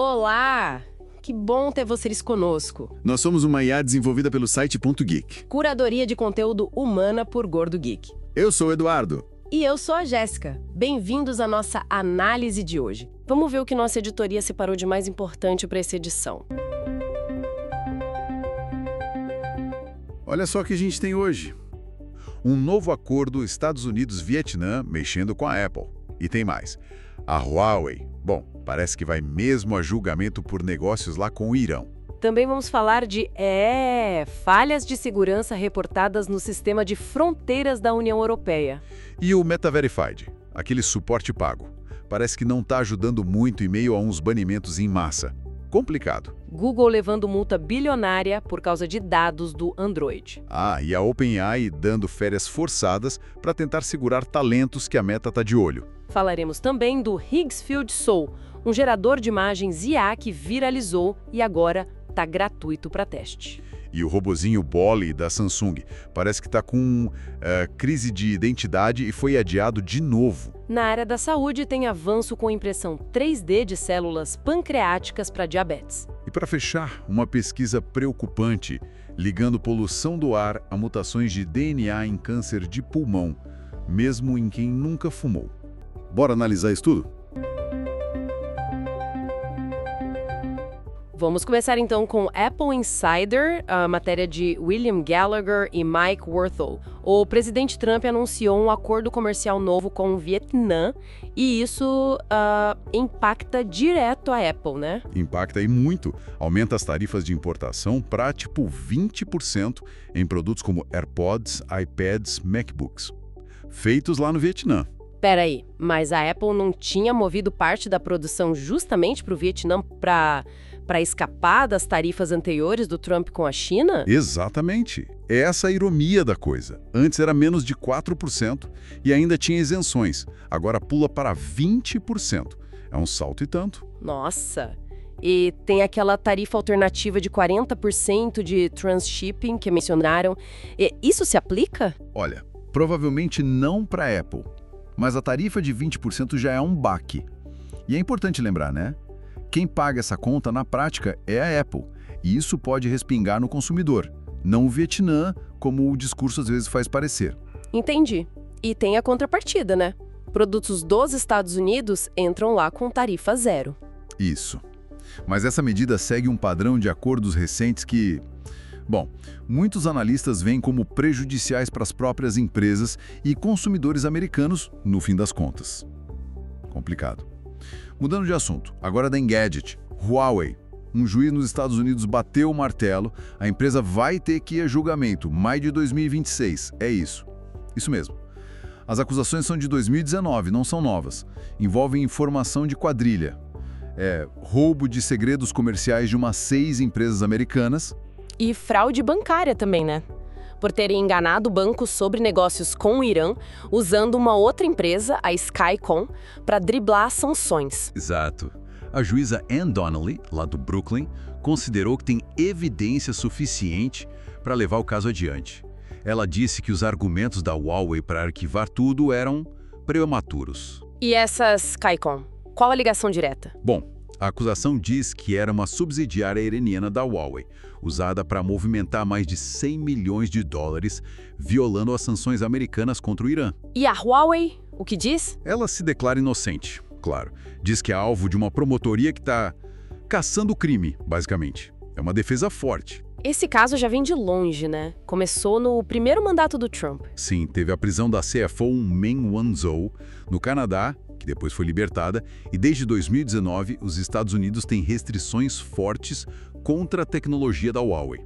Olá! Que bom ter vocês conosco. Nós somos uma IA desenvolvida pelo site .geek. Curadoria de conteúdo humana por Gordo Geek. Eu sou o Eduardo. E eu sou a Jéssica. Bem-vindos à nossa análise de hoje. Vamos ver o que nossa editoria separou de mais importante para essa edição. Olha só o que a gente tem hoje. Um novo acordo Estados Unidos-Vietnã mexendo com a Apple. E tem mais. A Huawei. Bom, parece que vai mesmo a julgamento por negócios lá com o Irão. Também vamos falar de, falhas de segurança reportadas no sistema de fronteiras da União Europeia. E o Meta Verified, aquele suporte pago. Parece que não está ajudando muito em meio a uns banimentos em massa. Complicado. Google levando multa bilionária por causa de dados do Android. E a OpenAI dando férias forçadas para tentar segurar talentos que a Meta está de olho. Falaremos também do Higgs Field Sol, um gerador de imagens IA que viralizou e agora está gratuito para teste. E o robozinho Bolly da Samsung parece que está com crise de identidade e foi adiado de novo. Na área da saúde tem avanço com impressão 3D de células pancreáticas para diabetes. E para fechar, uma pesquisa preocupante, ligando poluição do ar a mutações de DNA em câncer de pulmão, mesmo em quem nunca fumou. Bora analisar isso tudo? Vamos começar então com Apple Insider, a matéria de William Gallagher e Mike Worthall. O presidente Trump anunciou um acordo comercial novo com o Vietnã e isso impacta direto a Apple, né? Impacta e muito. Aumenta as tarifas de importação para tipo 20% em produtos como AirPods, iPads, MacBooks, feitos lá no Vietnã. Peraí, mas a Apple não tinha movido parte da produção justamente para o Vietnã para escapar das tarifas anteriores do Trump com a China? Exatamente. É essa a ironia da coisa. Antes era menos de 4% e ainda tinha isenções. Agora pula para 20%. É um salto e tanto. Nossa! E tem aquela tarifa alternativa de 40% de transshipping que mencionaram. Isso se aplica? Olha, provavelmente não para a Apple. Mas a tarifa de 20% já é um baque. E é importante lembrar, né? Quem paga essa conta, na prática, é a Apple. E isso pode respingar no consumidor, não o Vietnã, como o discurso às vezes faz parecer. Entendi. E tem a contrapartida, né? Produtos dos Estados Unidos entram lá com tarifa zero. Isso. Mas essa medida segue um padrão de acordos recentes que... Bom, muitos analistas veem como prejudiciais para as próprias empresas e consumidores americanos, no fim das contas. Complicado. Mudando de assunto, agora da Engadget, Huawei. Um juiz nos Estados Unidos bateu o martelo, a empresa vai ter que ir a julgamento, maio de 2026, é isso. Isso mesmo. As acusações são de 2019, não são novas. Envolvem informação de quadrilha. Roubo de segredos comerciais de umas 6 empresas americanas. E fraude bancária também, né? Por terem enganado bancos sobre negócios com o Irã, usando uma outra empresa, a Skycom, para driblar sanções. Exato. A juíza Ann Donnelly, lá do Brooklyn, considerou que tem evidência suficiente para levar o caso adiante. Ela disse que os argumentos da Huawei para arquivar tudo eram prematuros. E essa Skycom? Qual a ligação direta? Bom, a acusação diz que era uma subsidiária iraniana da Huawei, usada para movimentar mais de 100 milhões de dólares, violando as sanções americanas contra o Irã. E a Huawei, o que diz? Ela se declara inocente, claro. Diz que é alvo de uma promotoria que está caçando o crime, basicamente. É uma defesa forte. Esse caso já vem de longe, né? Começou no primeiro mandato do Trump. Sim, teve a prisão da CFO Meng Wanzhou, no Canadá, que depois foi libertada, e desde 2019 os Estados Unidos têm restrições fortes contra a tecnologia da Huawei.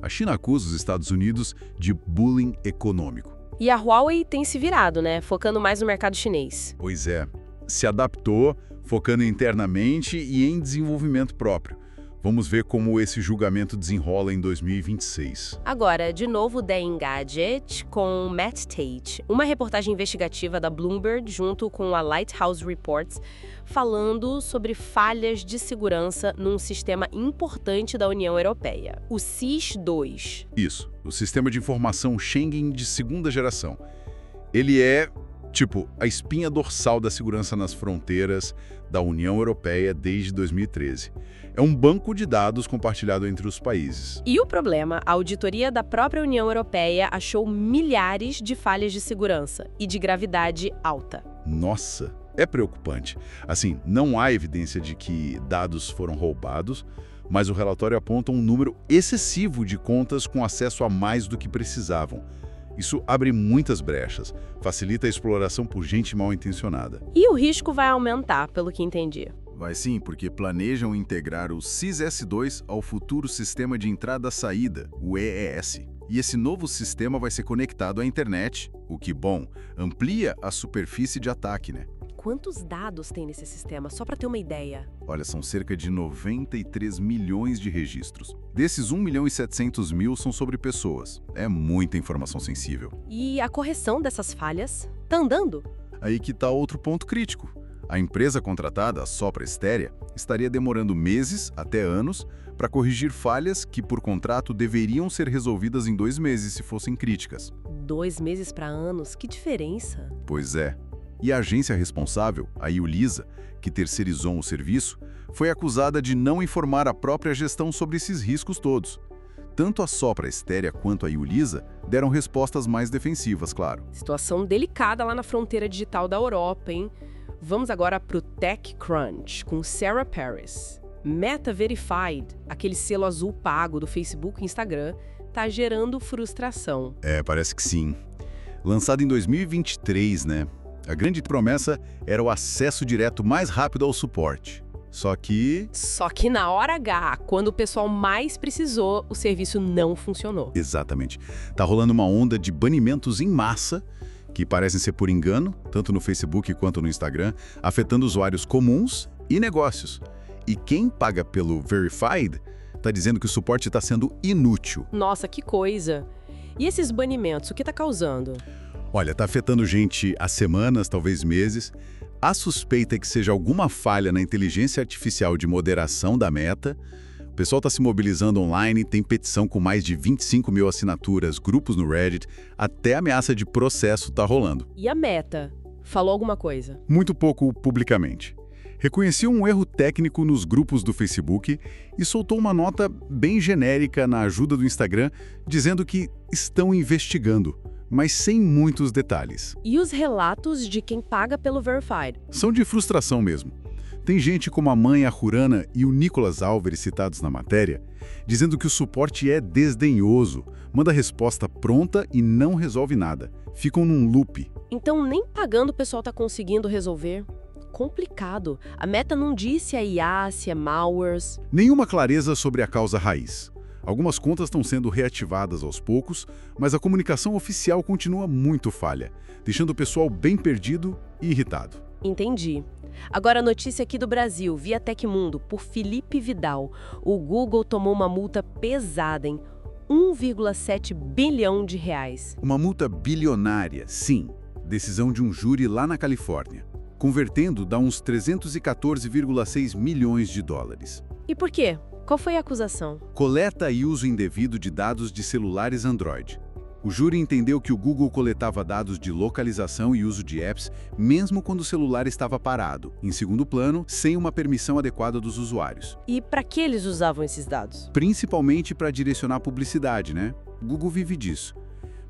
A China acusa os Estados Unidos de bullying econômico. E a Huawei tem se virado, né? Focando mais no mercado chinês. Pois é, se adaptou, focando internamente e em desenvolvimento próprio. Vamos ver como esse julgamento desenrola em 2026. Agora, de novo, The Engadget com Matt Tate, uma reportagem investigativa da Bloomberg junto com a Lighthouse Reports, falando sobre falhas de segurança num sistema importante da União Europeia, o SIS-2. Isso, o Sistema de Informação Schengen de segunda geração. Ele é Tipo, a espinha dorsal da segurança nas fronteiras da União Europeia desde 2013. É um banco de dados compartilhado entre os países. E o problema, a auditoria da própria União Europeia achou milhares de falhas de segurança e de gravidade alta. Nossa, é preocupante. Assim, não há evidência de que dados foram roubados, mas o relatório aponta um número excessivo de contas com acesso a mais do que precisavam. Isso abre muitas brechas, facilita a exploração por gente mal intencionada. E o risco vai aumentar, pelo que entendi. Vai sim, porque planejam integrar o SIS-S2 ao futuro Sistema de Entrada-Saída, o EES. E esse novo sistema vai ser conectado à internet, o que, bom, amplia a superfície de ataque, né? Quantos dados tem nesse sistema, só para ter uma ideia? Olha, são cerca de 93 milhões de registros. Desses, 1.700.000 são sobre pessoas. É muita informação sensível. E a correção dessas falhas? Tá andando? Aí que tá outro ponto crítico. A empresa contratada, a Sopra Steria, estaria demorando meses até anos para corrigir falhas que, por contrato, deveriam ser resolvidas em 2 meses se fossem críticas. 2 meses para anos? Que diferença? Pois é. E a agência responsável, a Iulisa, que terceirizou o serviço, foi acusada de não informar a própria gestão sobre esses riscos todos. Tanto a Sopra Steria quanto a Iulisa deram respostas mais defensivas, claro. Situação delicada lá na fronteira digital da Europa, hein? Vamos agora para o TechCrunch, com Sarah Paris. Meta Verified, aquele selo azul pago do Facebook e Instagram, tá gerando frustração. Parece que sim. Lançado em 2023, né? A grande promessa era o acesso direto mais rápido ao suporte. Só que na hora H, quando o pessoal mais precisou, o serviço não funcionou. Exatamente. Tá rolando uma onda de banimentos em massa, que parecem ser por engano, tanto no Facebook quanto no Instagram, afetando usuários comuns e negócios. E quem paga pelo Verified tá dizendo que o suporte está sendo inútil. Nossa, que coisa! E esses banimentos, o que tá causando? Olha, tá afetando gente há semanas, talvez meses. A suspeita é que seja alguma falha na inteligência artificial de moderação da Meta. O pessoal está se mobilizando online, tem petição com mais de 25 mil assinaturas, grupos no Reddit, até ameaça de processo tá rolando. E a Meta? Falou alguma coisa? Muito pouco publicamente. Reconheceu um erro técnico nos grupos do Facebook e soltou uma nota bem genérica na ajuda do Instagram, dizendo que estão investigando, mas sem muitos detalhes. E os relatos de quem paga pelo Verified? São de frustração mesmo. Tem gente como a mãe Ahurana e o Nicolas Álvares citados na matéria, dizendo que o suporte é desdenhoso, manda resposta pronta e não resolve nada. Ficam num loop. Então nem pagando o pessoal tá conseguindo resolver? Complicado. A Meta não disse se é IA, se é malwares. Nenhuma clareza sobre a causa raiz. Algumas contas estão sendo reativadas aos poucos, mas a comunicação oficial continua muito falha, deixando o pessoal bem perdido e irritado. Entendi. Agora a notícia aqui do Brasil, via Tecmundo, por Felipe Vidal. O Google tomou uma multa pesada em 1,7 bilhão de reais. Uma multa bilionária, sim. Decisão de um júri lá na Califórnia. Convertendo, dá uns 314,6 milhões de dólares. E por quê? Qual foi a acusação? Coleta e uso indevido de dados de celulares Android. O júri entendeu que o Google coletava dados de localização e uso de apps, mesmo quando o celular estava parado, em segundo plano, sem uma permissão adequada dos usuários. E para que eles usavam esses dados? Principalmente para direcionar publicidade, né? O Google vive disso.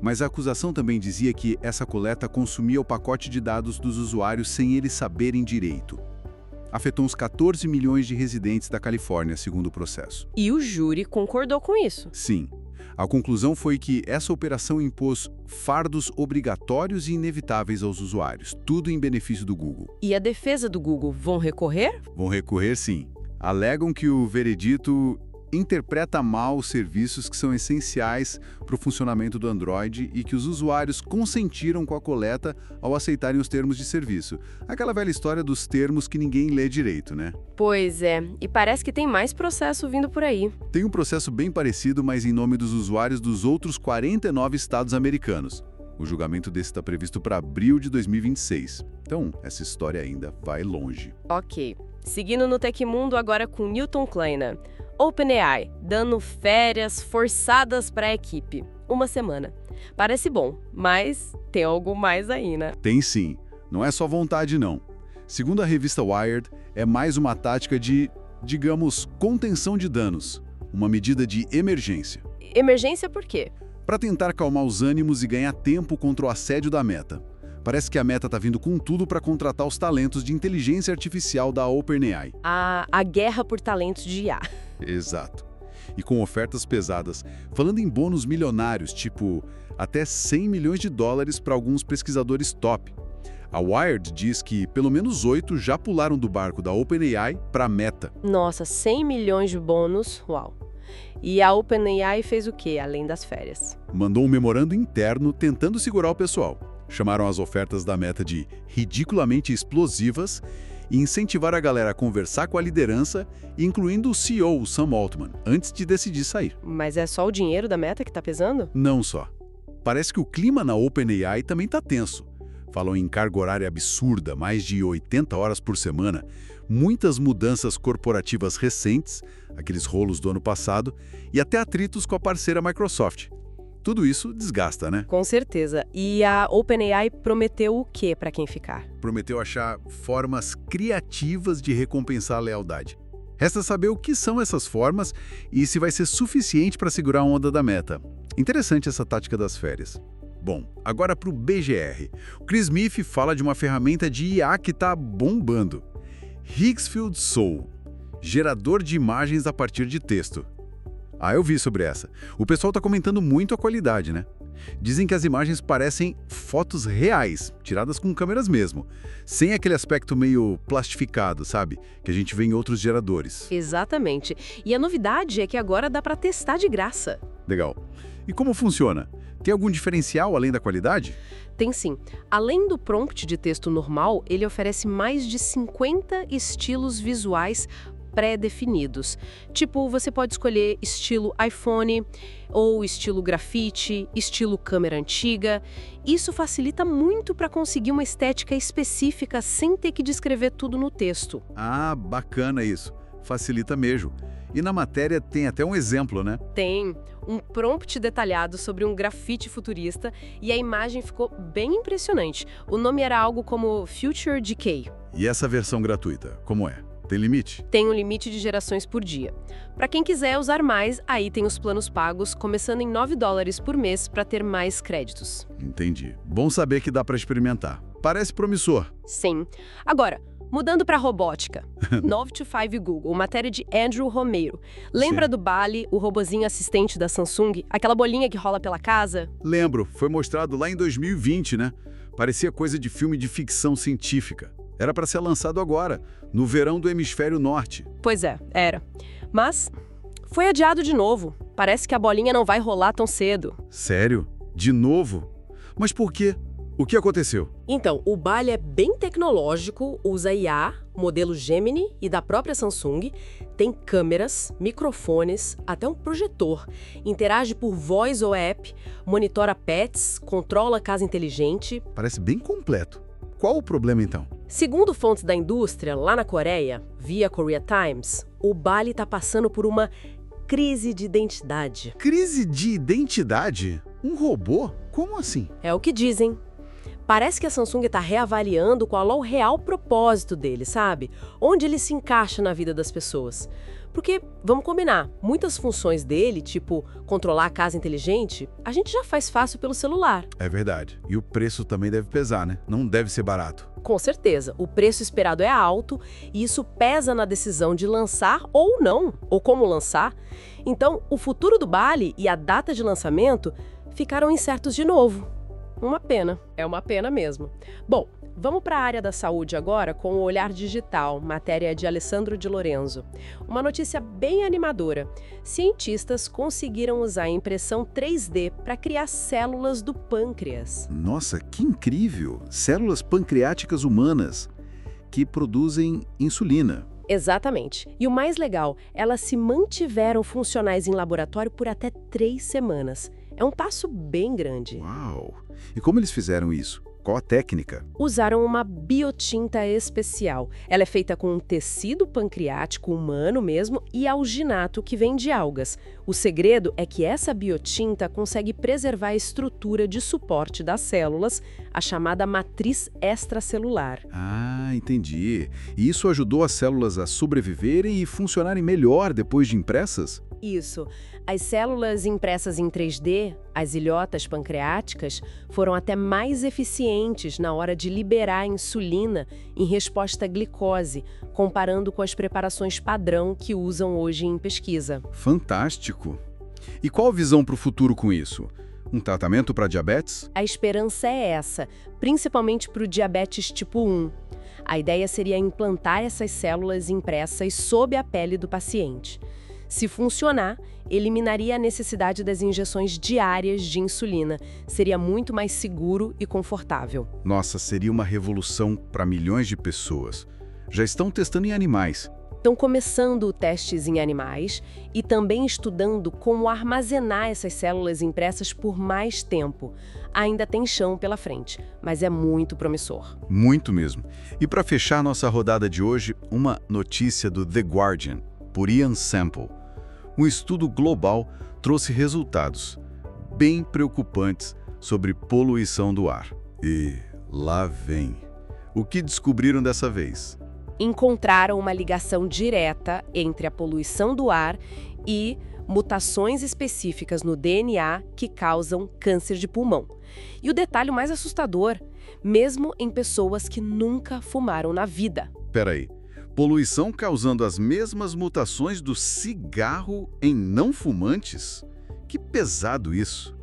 Mas a acusação também dizia que essa coleta consumia o pacote de dados dos usuários sem eles saberem direito. Afetou uns 14 milhões de residentes da Califórnia, segundo o processo. E o júri concordou com isso? Sim. A conclusão foi que essa operação impôs fardos obrigatórios e inevitáveis aos usuários, tudo em benefício do Google. E a defesa do Google vão recorrer? Vão recorrer, sim. Alegam que o veredito interpreta mal os serviços que são essenciais para o funcionamento do Android e que os usuários consentiram com a coleta ao aceitarem os termos de serviço. Aquela velha história dos termos que ninguém lê direito, né? Pois é, e parece que tem mais processo vindo por aí. Tem um processo bem parecido, mas em nome dos usuários dos outros 49 estados americanos. O julgamento desse está previsto para abril de 2026. Então, essa história ainda vai longe. Ok. Seguindo no Tecmundo agora com Newton Kleiner. OpenAI, dando férias forçadas para a equipe. uma semana. Parece bom, mas tem algo mais aí, né? Tem sim. Não é só vontade, não. Segundo a revista Wired, é mais uma tática de, digamos, contenção de danos. Uma medida de emergência. Emergência por quê? Para tentar acalmar os ânimos e ganhar tempo contra o assédio da Meta. Parece que a Meta tá vindo com tudo para contratar os talentos de inteligência artificial da OpenAI. A guerra por talentos de IA. Exato. E com ofertas pesadas, falando em bônus milionários, tipo até 100 milhões de dólares para alguns pesquisadores top. A Wired diz que pelo menos 8 já pularam do barco da OpenAI para a Meta. Nossa, 100 milhões de bônus, uau. E a OpenAI fez o quê, além das férias? Mandou um memorando interno tentando segurar o pessoal. Chamaram as ofertas da Meta de ridiculamente explosivas e incentivaram a galera a conversar com a liderança, incluindo o CEO, o Sam Altman, antes de decidir sair. Mas é só o dinheiro da Meta que tá pesando? Não só. Parece que o clima na OpenAI também tá tenso. Falam em carga horária absurda, mais de 80 horas por semana, muitas mudanças corporativas recentes, aqueles rolos do ano passado, e até atritos com a parceira Microsoft. Tudo isso desgasta, né? Com certeza. E a OpenAI prometeu o quê para quem ficar? Prometeu achar formas criativas de recompensar a lealdade. Resta saber o que são essas formas e se vai ser suficiente para segurar a onda da Meta. Interessante essa tática das férias. Bom, agora para o BGR. O Chris Smith fala de uma ferramenta de IA que está bombando. Higgsfield Soul, gerador de imagens a partir de texto. Ah, eu vi sobre essa. O pessoal está comentando muito a qualidade, né? Dizem que as imagens parecem fotos reais, tiradas com câmeras mesmo, sem aquele aspecto meio plastificado, sabe? Que a gente vê em outros geradores. Exatamente. E a novidade é que agora dá para testar de graça. Legal. E como funciona? Tem algum diferencial além da qualidade? Tem sim. Além do prompt de texto normal, ele oferece mais de 50 estilos visuais pré-definidos. Tipo, você pode escolher estilo iPhone, ou estilo grafite, estilo câmera antiga. Isso facilita muito para conseguir uma estética específica sem ter que descrever tudo no texto. Ah, bacana isso. Facilita mesmo. E na matéria tem até um exemplo, né? Tem um prompt detalhado sobre um grafite futurista e a imagem ficou bem impressionante. O nome era algo como Future Decay. E essa versão gratuita, como é? Tem limite? Tem um limite de gerações por dia. Para quem quiser usar mais, aí tem os planos pagos, começando em $9 por mês para ter mais créditos. Entendi. Bom saber que dá para experimentar. Parece promissor. Sim. Agora, mudando para robótica. 9 to 5 Google, matéria de Andrew Romero. Lembra Sim. do Bali, o robozinho assistente da Samsung? Aquela bolinha que rola pela casa? Lembro, foi mostrado lá em 2020, né? Parecia coisa de filme de ficção científica. Era para ser lançado agora, no verão do hemisfério norte. Pois é, era. Mas foi adiado de novo. Parece que a bolinha não vai rolar tão cedo. Sério? De novo? Mas por quê? O que aconteceu? Então, o Bali é bem tecnológico, usa IA, modelo Gemini e da própria Samsung, tem câmeras, microfones, até um projetor, interage por voz ou app, monitora pets, controla a casa inteligente. Parece bem completo. Qual o problema então? Segundo fontes da indústria, lá na Coreia, via Korea Times, o Bali está passando por uma crise de identidade. Crise de identidade? Um robô? Como assim? É o que dizem. Parece que a Samsung está reavaliando qual é o real propósito dele, sabe? Onde ele se encaixa na vida das pessoas. Porque, vamos combinar, muitas funções dele, tipo controlar a casa inteligente, a gente já faz fácil pelo celular. É verdade. E o preço também deve pesar, né? Não deve ser barato. Com certeza, o preço esperado é alto e isso pesa na decisão de lançar ou não, ou como lançar. Então, o futuro do Bali e a data de lançamento ficaram incertos de novo. Uma pena, é uma pena mesmo. Bom, vamos para a área da saúde agora com o Olhar Digital, matéria de Alessandro de Lorenzo. Uma notícia bem animadora. Cientistas conseguiram usar a impressão 3D para criar células do pâncreas. Nossa, que incrível! Células pancreáticas humanas que produzem insulina. Exatamente. E o mais legal, elas se mantiveram funcionais em laboratório por até 3 semanas. É um passo bem grande. Uau! E como eles fizeram isso? Qual a técnica? Usaram uma biotinta especial. Ela é feita com um tecido pancreático humano mesmo e alginato que vem de algas. O segredo é que essa biotinta consegue preservar a estrutura de suporte das células, a chamada matriz extracelular. Ah, entendi. E isso ajudou as células a sobreviverem e funcionarem melhor depois de impressas? Isso. As células impressas em 3D, as ilhotas pancreáticas, foram até mais eficientes na hora de liberar a insulina em resposta à glicose, comparando com as preparações padrão que usam hoje em pesquisa. Fantástico! E qual a visão para o futuro com isso? Um tratamento para diabetes? A esperança é essa, principalmente para o diabetes tipo 1. A ideia seria implantar essas células impressas sob a pele do paciente. Se funcionar, eliminaria a necessidade das injeções diárias de insulina. Seria muito mais seguro e confortável. Nossa, seria uma revolução para milhões de pessoas. Já estão testando em animais. Estão começando testes em animais e também estudando como armazenar essas células impressas por mais tempo. Ainda tem chão pela frente, mas é muito promissor. Muito mesmo. E para fechar nossa rodada de hoje, uma notícia do The Guardian, por Ian Sample. Um estudo global trouxe resultados bem preocupantes sobre poluição do ar. E lá vem. O que descobriram dessa vez? Encontraram uma ligação direta entre a poluição do ar e mutações específicas no DNA que causam câncer de pulmão. E o detalhe mais assustador, mesmo em pessoas que nunca fumaram na vida. Peraí. Poluição causando as mesmas mutações do cigarro em não fumantes? Que pesado isso!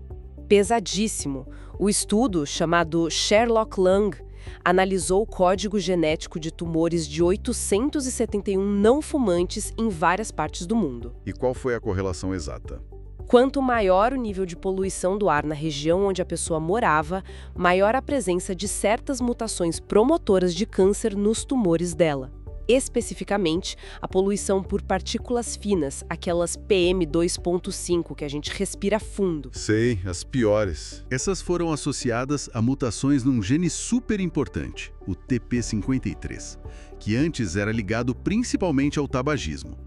Pesadíssimo. O estudo, chamado Sherlock Lung, analisou o código genético de tumores de 871 não fumantes em várias partes do mundo. E qual foi a correlação exata? Quanto maior o nível de poluição do ar na região onde a pessoa morava, maior a presença de certas mutações promotoras de câncer nos tumores dela. Especificamente, a poluição por partículas finas, aquelas PM2.5 que a gente respira fundo. Sei, as piores. Essas foram associadas a mutações num gene super importante, o TP53, que antes era ligado principalmente ao tabagismo.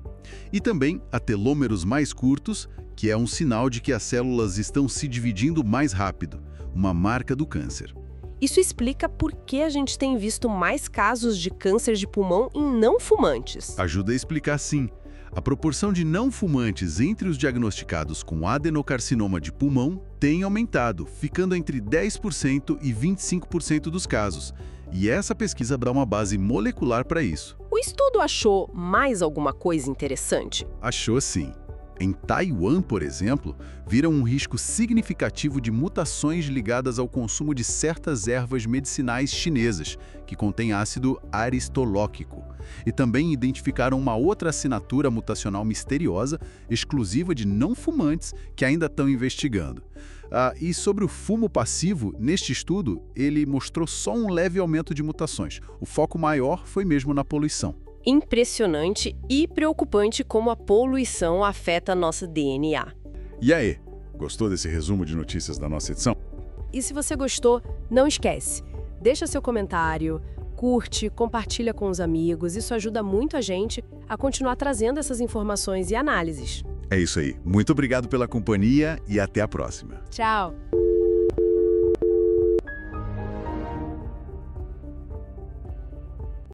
E também a telômeros mais curtos, que é um sinal de que as células estão se dividindo mais rápido, uma marca do câncer. Isso explica por que a gente tem visto mais casos de câncer de pulmão em não fumantes. Ajuda a explicar sim. A proporção de não fumantes entre os diagnosticados com adenocarcinoma de pulmão tem aumentado, ficando entre 10% e 25% dos casos. E essa pesquisa dá uma base molecular para isso. O estudo achou mais alguma coisa interessante? Achou sim. Em Taiwan, por exemplo, viram um risco significativo de mutações ligadas ao consumo de certas ervas medicinais chinesas, que contêm ácido aristolóquico. E também identificaram uma outra assinatura mutacional misteriosa, exclusiva de não fumantes, que ainda estão investigando. E sobre o fumo passivo, neste estudo, ele mostrou só um leve aumento de mutações. O foco maior foi mesmo na poluição. Impressionante e preocupante como a poluição afeta nosso DNA. E aí, gostou desse resumo de notícias da nossa edição? E se você gostou, não esquece, deixa seu comentário, curte, compartilha com os amigos, isso ajuda muito a gente a continuar trazendo essas informações e análises. É isso aí. Muito obrigado pela companhia e até a próxima. Tchau!